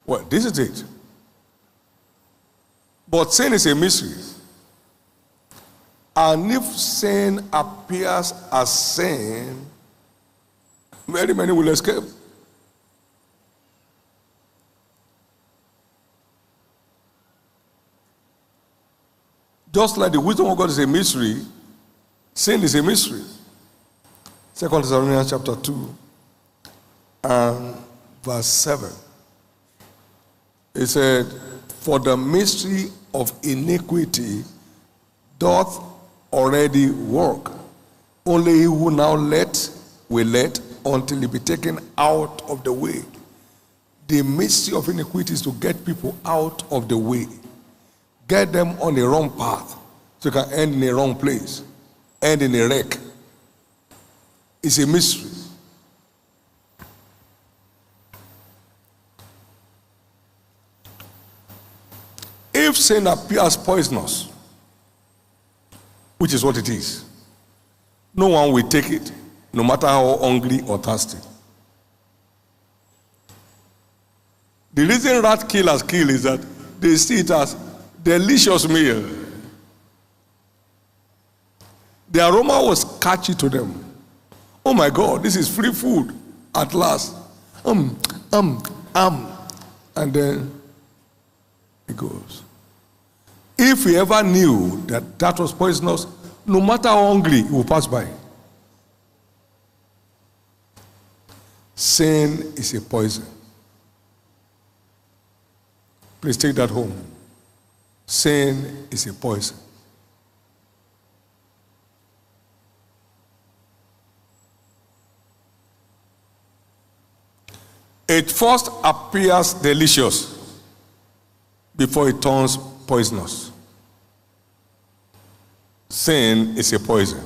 Well, this is it. But sin is a mystery. And if sin appears as sin, very many will escape. Just like the wisdom of God is a mystery, sin is a mystery. 2 Thessalonians chapter 2 and verse 7. It said, for the mystery of iniquity doth already work. Only he who now will let until he be taken out of the way. The mystery of iniquity is to get people out of the way. Get them on a wrong path so you can end in a wrong place, end in a wreck. It's a mystery. If sin appears poisonous, which is what it is, no one will take it, no matter how hungry or thirsty. The reason rat killers kill is that they see it as delicious meal. The aroma was catchy to them. Oh my God, this is free food at last. And then it goes. If he ever knew that that was poisonous, no matter how hungry, he will pass by. Sin is a poison. Please take that home. Sin is a poison. It first appears delicious before it turns poisonous. Sin is a poison.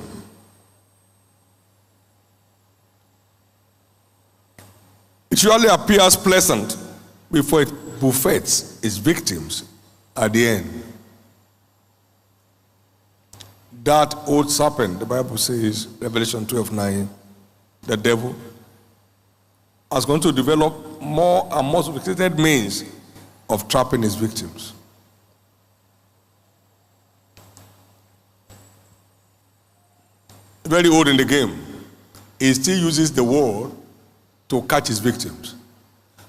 It usually appears pleasant before it buffets its victims at the end. That old serpent, the Bible says, Revelation 12:9, the devil, is going to develop more and more sophisticated means of trapping his victims. Very old in the game, he still uses the word to catch his victims.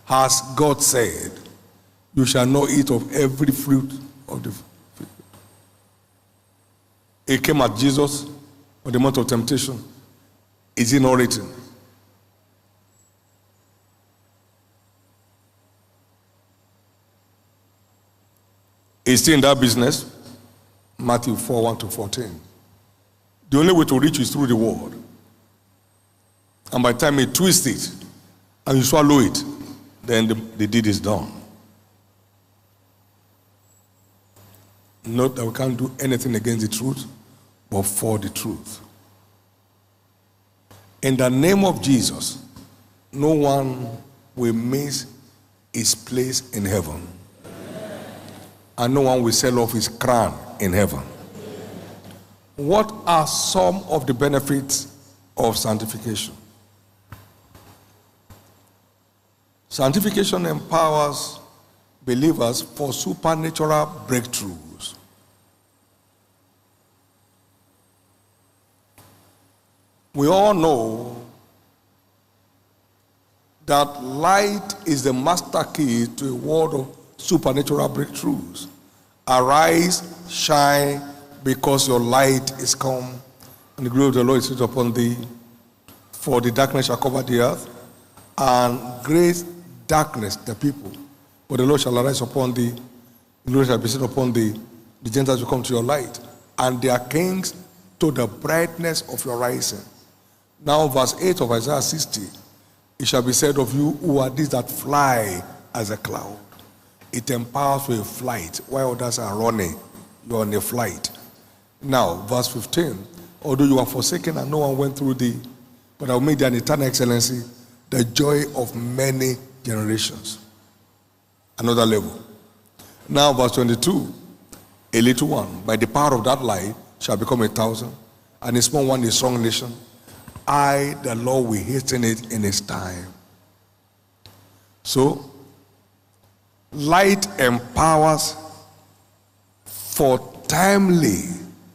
Has God said, you shall not eat of every fruit of the field. He came at Jesus on the mount of temptation. Is it not written? He's still in that business. Matthew 4:1-14. The only way to reach is through the word. And by the time he twists it and you swallow it, then the deed is done. Note that we can't do anything against the truth, but for the truth. In the name of Jesus, no one will miss his place in heaven. And no one will sell off his crown in heaven. What are some of the benefits of sanctification? Sanctification empowers believers for supernatural breakthroughs. We all know that light is the master key to a world of supernatural breakthroughs. Arise, shine, because your light is come, and the glory of the Lord is risen upon thee. For the darkness shall cover the earth, and great darkness the people. But the Lord shall arise upon thee, the glory shall be set upon thee. The Gentiles will come to your light, and their kings to the brightness of your rising. Now, verse 8 of Isaiah 60, it shall be said of you, who are these that fly as a cloud. It empowers for a flight, while others are running. You are on a flight. Now, verse 15, although you are forsaken and no one went through thee, but I will make thee an eternal excellency, the joy of many generations. Another level. Now, verse 22, a little one, by the power of that light, shall become 1,000, and a small one a strong nation. I, the Lord, will hasten it in his time. So, Light empowers for timely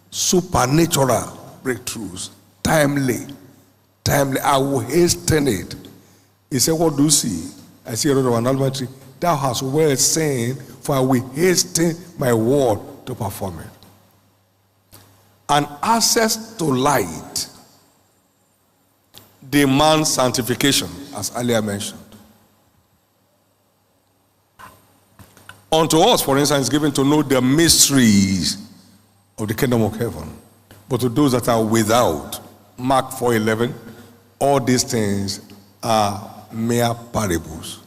supernatural breakthroughs. Timely. I will hasten it. He said, what do you see? I see a rod of an almond tree. Thou hast well saying, for I will hasten my word to perform it. And access to light demands sanctification, as earlier mentioned. Unto us, for instance, is given to know the mysteries of the kingdom of heaven. But to those that are without, Mark 4:11, all these things are mere parables.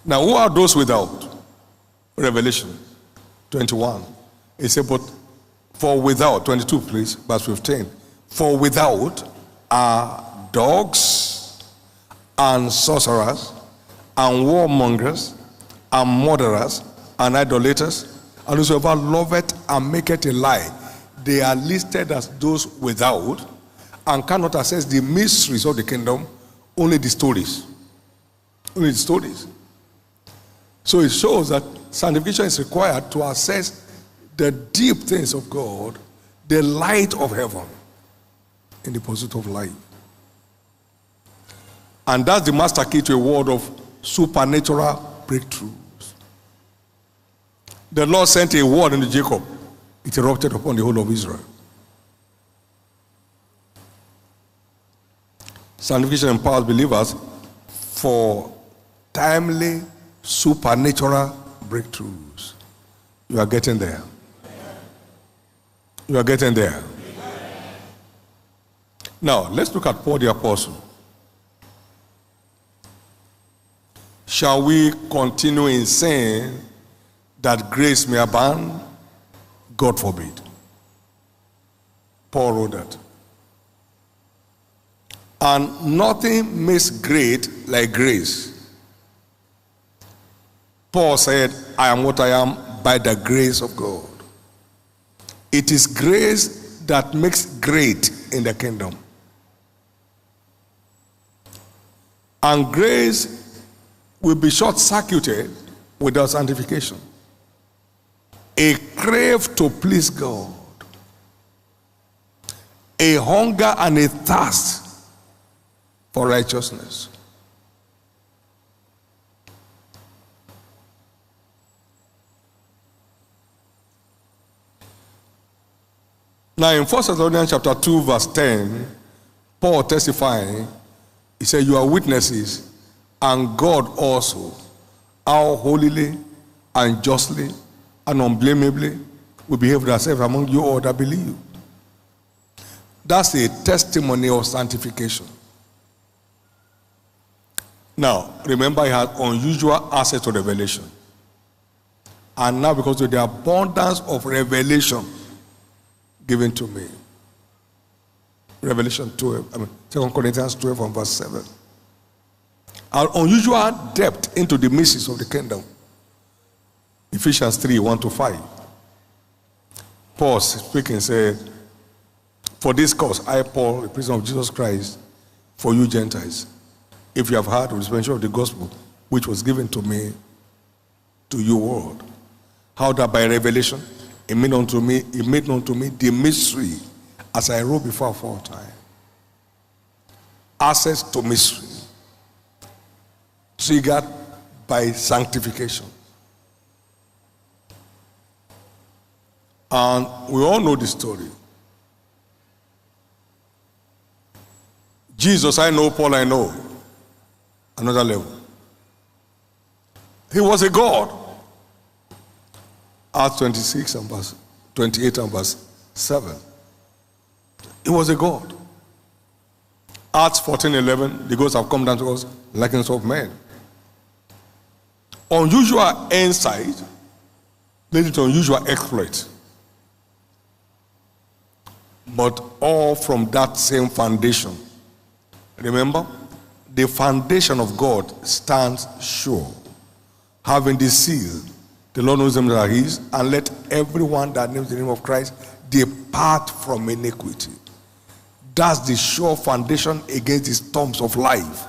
Now, who are those without? Revelation 21. It said, but for without, 22 please, verse 15. For without are dogs and sorcerers and warmongers and murderers and idolaters and whosoever loveth and maketh a lie. They are listed as those without and cannot access the mysteries of the kingdom, only the stories. Only the stories. So it shows that sanctification is required to access the deep things of God, the light of heaven, in the pursuit of life. And that's the master key to a world of supernatural breakthroughs. The Lord sent a word into Jacob. It erupted upon the whole of Israel. Sanctification empowers believers for timely supernatural breakthroughs. You are getting there. You are getting there. Now, let's look at Paul the Apostle. Shall we continue in sin that grace may abound? God forbid. Paul wrote that. And nothing makes great like grace. Paul said, I am what I am by the grace of God. It is grace that makes great in the kingdom. And grace will be short-circuited without sanctification. A crave to please God. A hunger and a thirst for righteousness. Now in 1 Thessalonians chapter 2 verse 10, Paul testifying, he said, you are witnesses, and God also, how holily and justly and unblameably we behave ourselves among you all that believe. That's a testimony of sanctification. Now, remember, he had unusual access to revelation. And now, because of the abundance of revelation given to me, Revelation 12, 2 Corinthians 12 and verse 7. Our unusual depth into the mysteries of the kingdom. Ephesians 3, 1-5. Paul speaking said, for this cause, I, Paul, the prisoner of Jesus Christ, for you Gentiles, if you have heard the dispensation of the gospel, which was given to me, to you world, how that by revelation, it made known to me the mystery, as I wrote before aforetime. Access to mystery, triggered by sanctification. And we all know the story. Jesus, I know. Paul, I know. Another level. He was a God. Acts 26 and verse 28 and verse 7. He was a God. Acts 14:11, the ghosts have come down to us likeness of men. Unusual insight led to unusual exploit. But all from that same foundation. Remember, the foundation of God stands sure, having the seal. The Lord knows them that are his, and let everyone that names the name of Christ depart from iniquity. That's the sure foundation against the storms of life.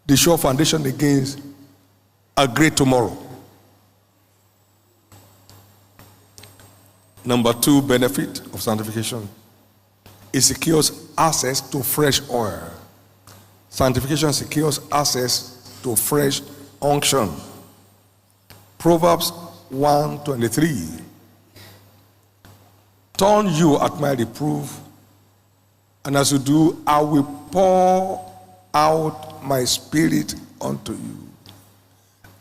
The sure foundation against a great tomorrow. Number 2 benefit of sanctification. It secures access to fresh oil. Sanctification secures access to fresh unction. Proverbs 1:23. Turn you at my reproof, and as you do, I will pour out my spirit unto you.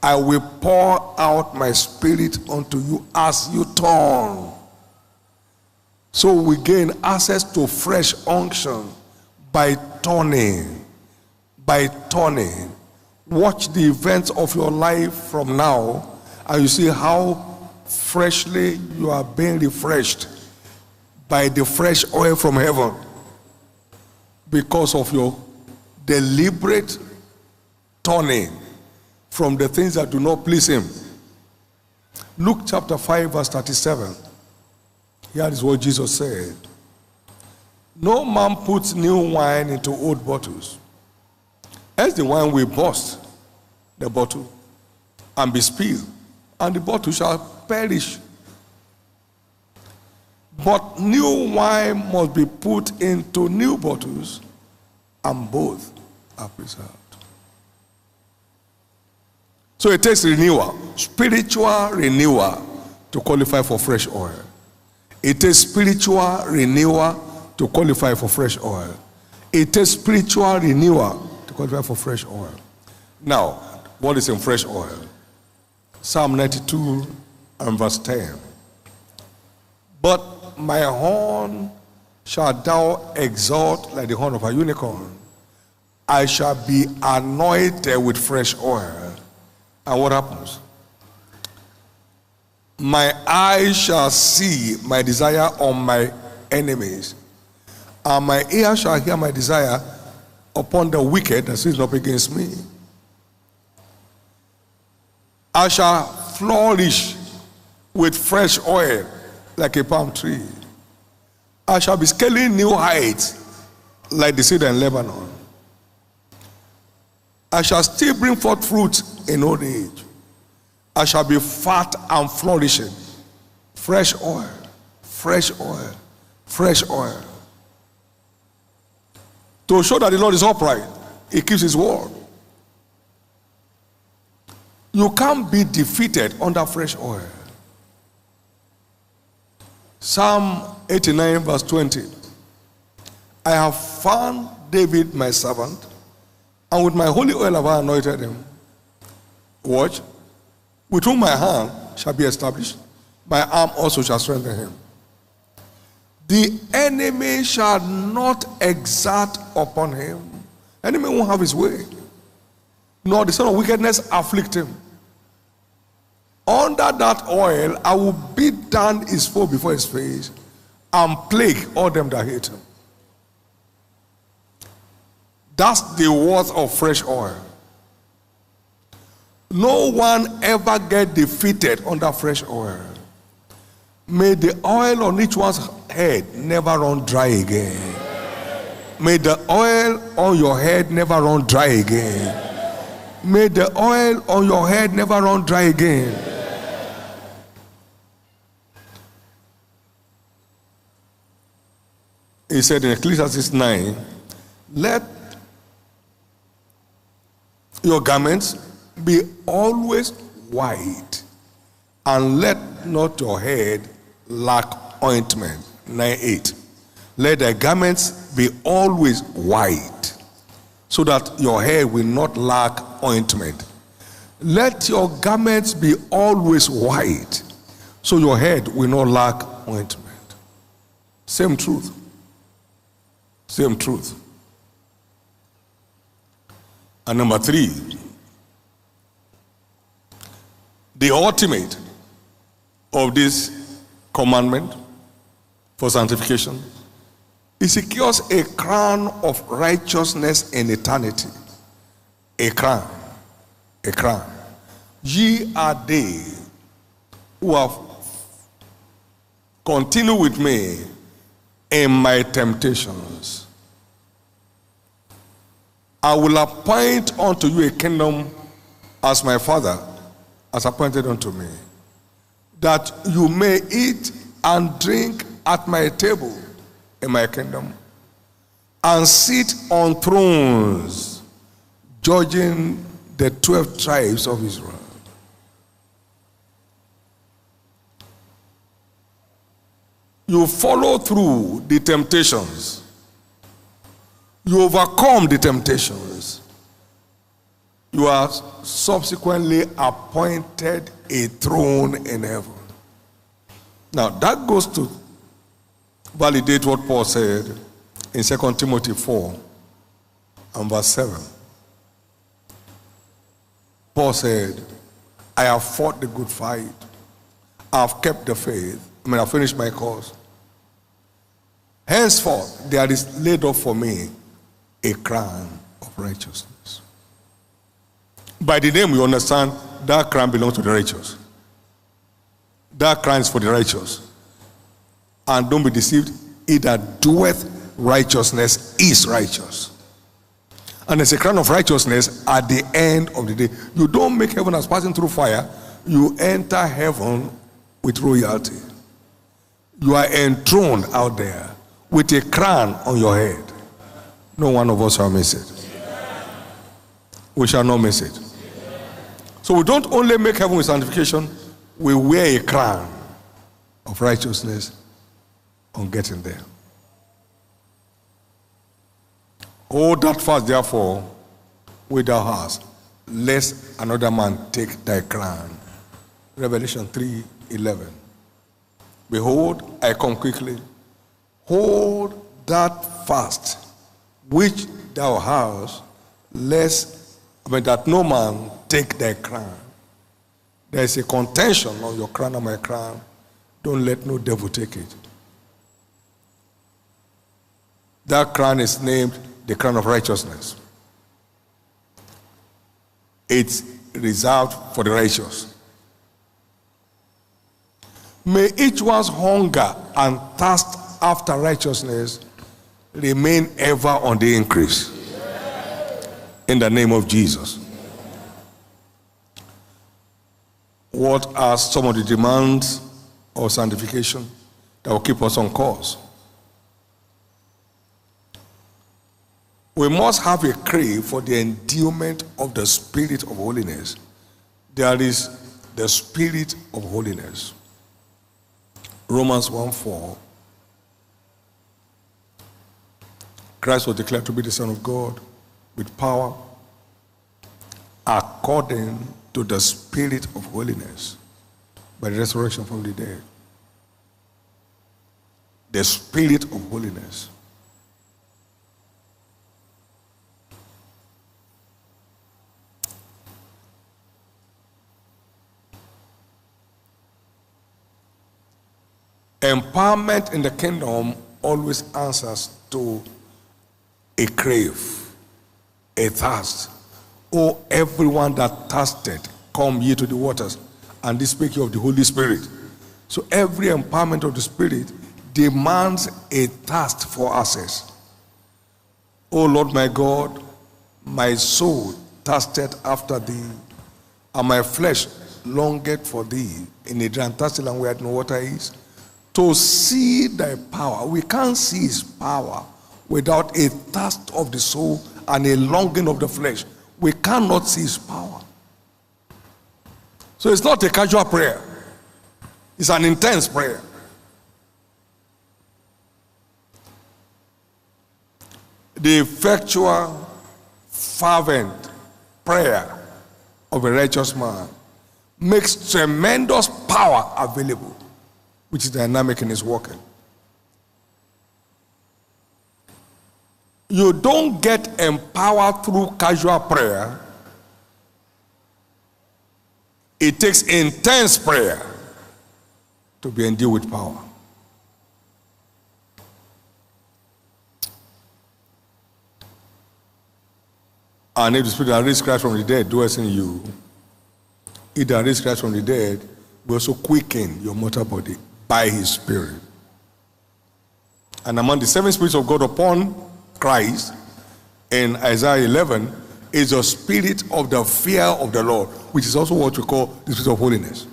I will pour out my spirit unto you as you turn. So we gain access to fresh unction by turning. By turning. Watch the events of your life from now, and you see how freshly you are being refreshed by the fresh oil from heaven because of your deliberate turning from the things that do not please him. Luke chapter 5 verse 37. Here is what Jesus said. No man puts new wine into old bottles, else the wine will burst the bottle and be spilled, and the bottle shall perish. But new wine must be put into new bottles, and both are preserved. So it takes renewal, spiritual renewal, to qualify for fresh oil. It takes spiritual renewal to qualify for fresh oil. It takes spiritual renewal to qualify for fresh oil. Now, what is in fresh oil? Psalm 92 and verse 10. But my horn shalt thou exalt like the horn of a unicorn. I shall be anointed with fresh oil. And what happens? My eyes shall see my desire on my enemies, and my ear shall hear my desire upon the wicked that sits up against me. I shall flourish with fresh oil like a palm tree. I shall be scaling new heights like the cedar in Lebanon. I shall still bring forth fruit in old age. I shall be fat and flourishing. Fresh oil, fresh oil, fresh oil. To show that the Lord is upright, he keeps his word. You can't be defeated under fresh oil. Psalm 89 verse 20. I have found David my servant, and with my holy oil have I anointed him. Watch. With whom my hand shall be established, my arm also shall strengthen him. The enemy shall not exert upon him. Enemy won't have his way, nor the son of wickedness afflict him. Under that oil, I will beat down his foe before his face and plague all them that hate him. That's the worth of fresh oil. No one ever get defeated under fresh oil. May the oil on each one's head never run dry again. May the oil on your head never run dry again. May the oil on your head never run dry again. He said in Ecclesiastes 9, let your garments be always white, and let not your head lack ointment. 9:8. Let the garments be always white, so that your hair will not lack ointment. Let your garments be always white, so your head will not lack ointment. Same truth. Same truth. And number 3, the ultimate of this commandment for sanctification, it secures a crown of righteousness in eternity. A crown. A crown. Ye are they who have continued with me in my temptations. I will appoint unto you a kingdom as my Father has appointed unto me, that you may eat and drink at my table in my kingdom, and sit on thrones, judging the 12 tribes of Israel. You follow through the temptations. You overcome the temptations. You are subsequently appointed a throne in heaven. Now, that goes to validate what Paul said in 2 Timothy 4 and verse 7. Paul said, I have fought the good fight. I have kept the faith. I've finished my course. Henceforth, there is laid up for me a crown of righteousness. By the name, you understand that crown belongs to the righteous. That crown is for the righteous. And don't be deceived, he that doeth righteousness is righteous. And there's a crown of righteousness at the end of the day. You don't make heaven as passing through fire. You enter heaven with royalty. You are enthroned out there with a crown on your head. No one of us shall miss it. We shall not miss it. So we don't only make heaven with sanctification, we wear a crown of righteousness on getting there. Hold that fast, therefore, with thou hast, lest another man take thy crown. Revelation 3:11. Behold, I come quickly. Hold that fast which thou hast, lest that no man take thy crown. There is a contention on your crown and my crown. Don't let no devil take it. That crown is named the crown of righteousness. It's reserved for the righteous. May each one's hunger and thirst after righteousness remain ever on the increase. In the name of Jesus. What are some of the demands of sanctification that will keep us on course? We must have a crave for the endowment of the Spirit of holiness. There is the Spirit of holiness. Romans 1:4. Christ was declared to be the Son of God with power according to the Spirit of holiness by the resurrection from the dead. The Spirit of holiness. Empowerment in the kingdom always answers to a crave, a thirst. Oh, everyone that thirsted, come ye to the waters. And this speaking of the Holy Spirit. So every empowerment of the Spirit demands a thirst for access. Oh Lord my God, my soul thirsted after thee, and my flesh longed for thee in a dry and thirsty land where no water is. To see thy power. We can't see his power without a thirst of the soul and a longing of the flesh. We cannot see his power. So it's not a casual prayer. It's an intense prayer. The effectual, fervent prayer of a righteous man makes tremendous power available, which is dynamic in his working. You don't get empowered through casual prayer. It takes intense prayer to be endued with power. And if the Spirit that raised Christ from the dead dwells in you, he that raised Christ from the dead will also quicken your mortal body by his Spirit. And among the 7 spirits of God upon Christ, in Isaiah 11, is the spirit of the fear of the Lord, which is also what we call the spirit of holiness.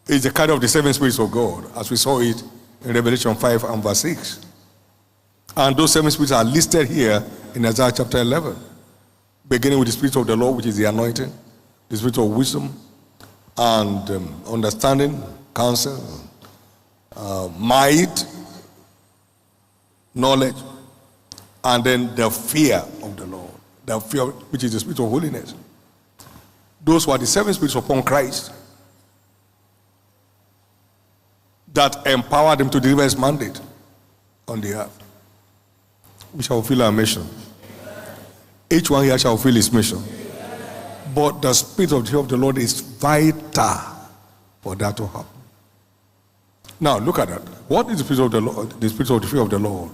It's the kind of the seven spirits of God, as we saw it in Revelation 5 and verse 6. And those seven spirits are listed here in Isaiah chapter 11, beginning with the spirit of the Lord, which is the anointing, the spirit of wisdom and understanding, counsel, might, knowledge, and then the fear of the Lord, the fear which is the spirit of holiness. Those were the seven spirits upon Christ that empowered him to deliver his mandate on the earth. We shall fulfill our mission. Each one here shall fulfill his mission. But the spirit of the fear of the Lord is vital for that to happen. Now look at that. What is the spirit of the Lord? The spirit of the fear of the Lord.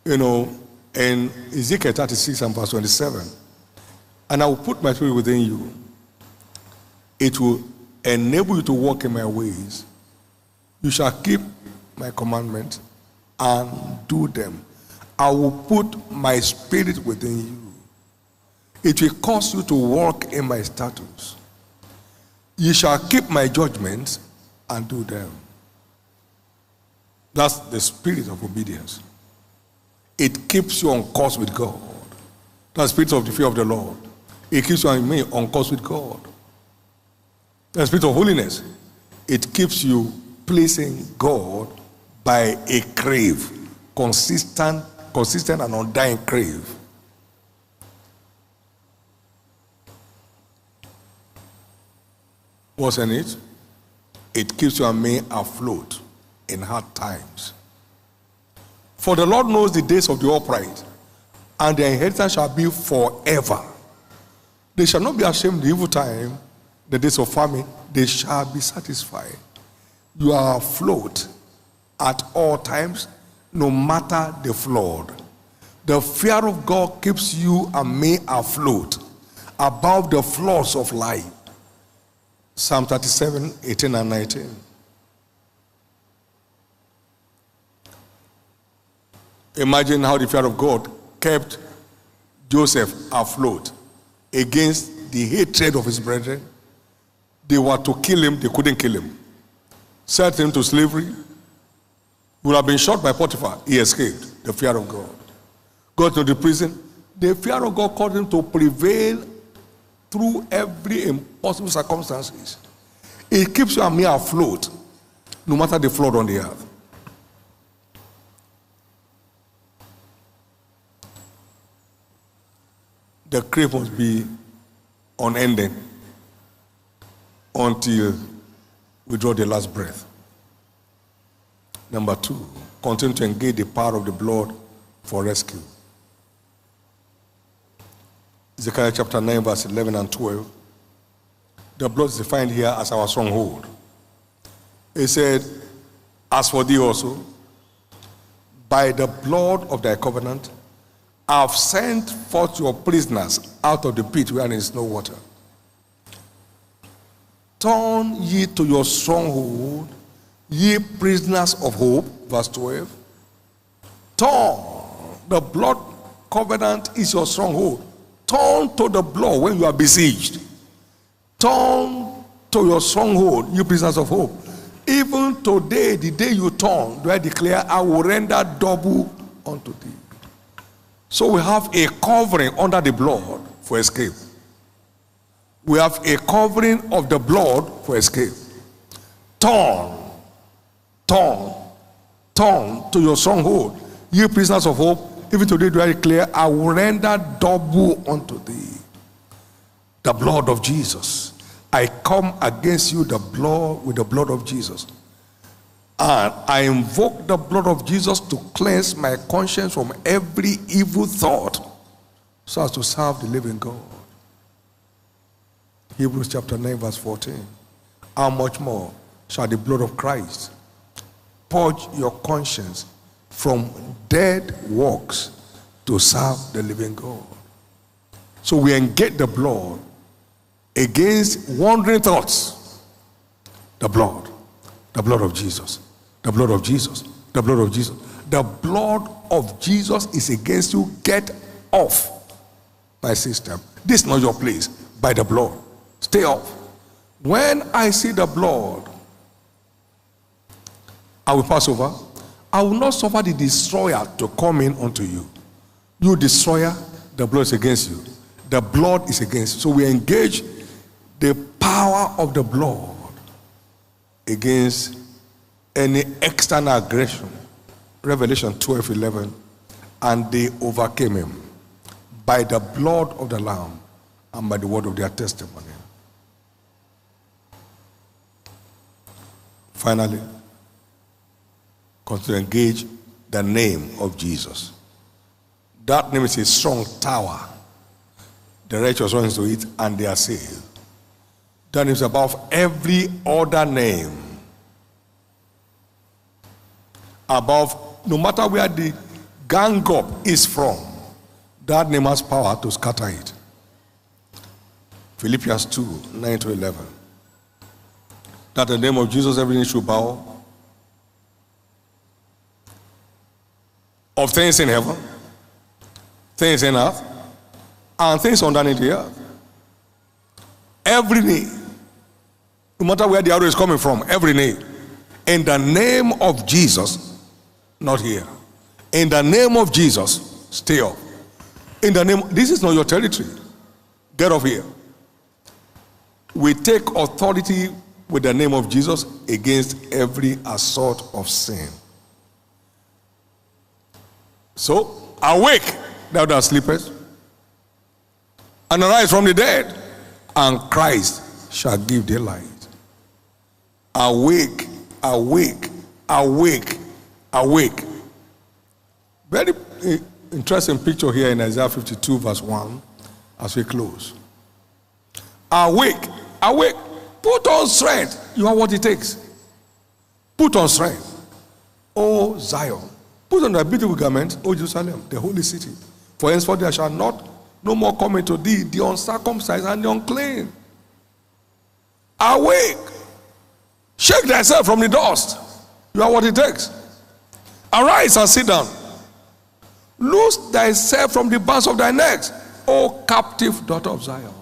You know, in Ezekiel 36 and verse 27, and I will put my spirit within you. It will enable you to walk in my ways. You shall keep my commandments and do them. I will put my spirit within you. It will cause you to walk in my statutes. You shall keep my judgments and do them. That's the spirit of obedience. It keeps you on course with God. That's the spirit of the fear of the Lord. It keeps you on course with God. The spirit of holiness. It keeps you pleasing God by a crave, consistent and undying crave. What's in it? It keeps you and me afloat in hard times. For the Lord knows the days of the upright, and their inheritance shall be forever. They shall not be ashamed of the evil time, the days of famine, they shall be satisfied. You are afloat at all times, no matter the flood. The fear of God keeps you and me afloat above the floods of life. Psalm 37, 18 and 19. Imagine how the fear of God kept Joseph afloat against the hatred of his brethren. They were to kill him, they couldn't kill him. Sent him to slavery. Would have been shot by Potiphar. He escaped. The fear of God. Got to the prison. The fear of God caused him to prevail through every impossible circumstances. It keeps you and me afloat, no matter the flood on the earth. The crave must be unending until we draw the last breath. Number 2, continue to engage the power of the blood for rescue. Zechariah chapter 9, verse 11 and 12. The blood is defined here as our stronghold. It said, as for thee also, by the blood of thy covenant, I have sent forth your prisoners out of the pit where there is no water. Turn ye to your stronghold, ye prisoners of hope. Verse 12. Turn. The blood covenant is your stronghold. Turn to the blood when you are besieged. Turn to your stronghold, you prisoners of hope. Even today, the day you turn, do I declare, I will render double unto thee. So we have a covering under the blood for escape. We have a covering of the blood for escape. Turn to your stronghold, ye prisoners of hope. Even today do I declare, I will render double unto thee. The blood of Jesus. I come against you with the blood of Jesus. And I invoke the blood of Jesus to cleanse my conscience from every evil thought so as to serve the living God. Hebrews chapter 9 verse 14. How much more shall the blood of Christ purge your conscience from dead works to serve the living God? So we engage the blood against wandering thoughts. The blood of Jesus. The blood of Jesus. The blood of Jesus. The blood of Jesus is against you. Get off my system. This is not your place. By the blood. Stay off. When I see the blood, I will pass over. I will not suffer the destroyer to come in unto you. You destroyer, the blood is against you. The blood is against you. So we engage the power of the blood against any external aggression. Revelation 12:11. And they overcame him by the blood of the Lamb and by the word of their testimony. Finally, continue to engage the name of Jesus. That name is a strong tower. The righteous run into it and they are saved. That name is above every other name. Above, no matter where the gang up is from, that name has power to scatter it. Philippians 2:9-11. That the name of Jesus every knee should bow, of things in heaven, things in earth, and things underneath the earth. Every knee, no matter where the arrow is coming from, every knee, in the name of Jesus, not here. In the name of Jesus, stay up. In the name, this is not your territory. Get off here. We take authority with the name of Jesus against every assault of sin. So, awake, thou that sleepest, and arise from the dead, and Christ shall give thee light. Awake, awake, awake, awake. Very interesting picture here in Isaiah 52:1 as we close. Awake, awake, put on strength. You are what it takes. Put on strength. O Zion, put on thy beautiful garment, O Jerusalem, the holy city. For henceforth there shall no more come into thee the uncircumcised and the unclean. Awake, shake thyself from the dust. You are what it takes. Arise and sit down. Loose thyself from the bands of thy neck, O captive daughter of Zion.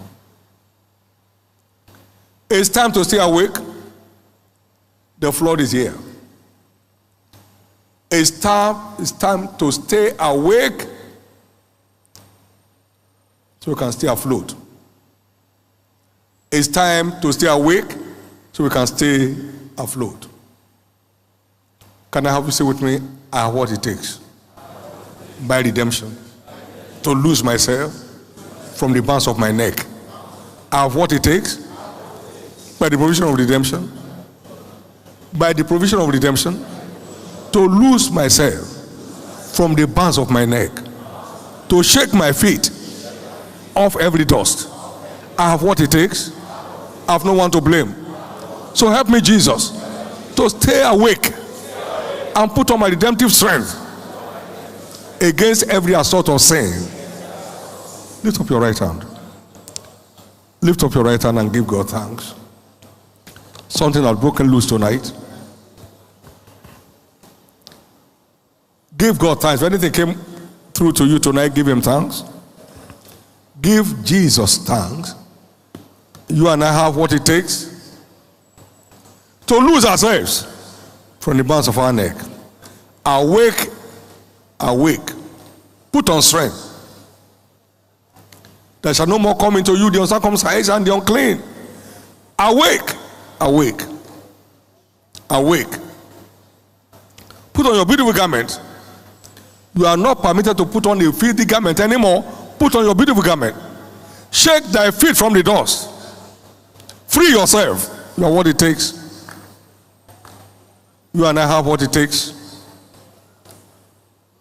It's time to stay awake. The flood is here. It's time to stay awake so we can stay afloat. It's time to stay awake so we can stay afloat. Can I have you say with me, I have what it takes by redemption to lose myself from the bands of my neck. I have what it takes by the provision of redemption, by the provision of redemption, to lose myself from the bands of my neck, to shake my feet off every dust. I have what it takes. I have no one to blame. So help me, Jesus, to stay awake and put on my redemptive strength against every assault of sin. Lift up your right hand. Lift up your right hand and give God thanks. Something has broken loose tonight. Give God thanks. If anything came through to you tonight, give him thanks. Give Jesus thanks. You and I have what it takes to lose ourselves from the bands of our neck. Awake, awake. Put on strength. There shall no more come into you the uncircumcised and the unclean. Awake, awake, awake. Put on your beautiful garment. You are not permitted to put on a filthy garment anymore. Put on your beautiful garment. Shake thy feet from the dust. Free yourself. You are what it takes. You and I have what it takes.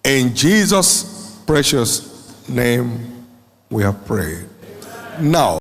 In Jesus' precious name we have prayed. Now,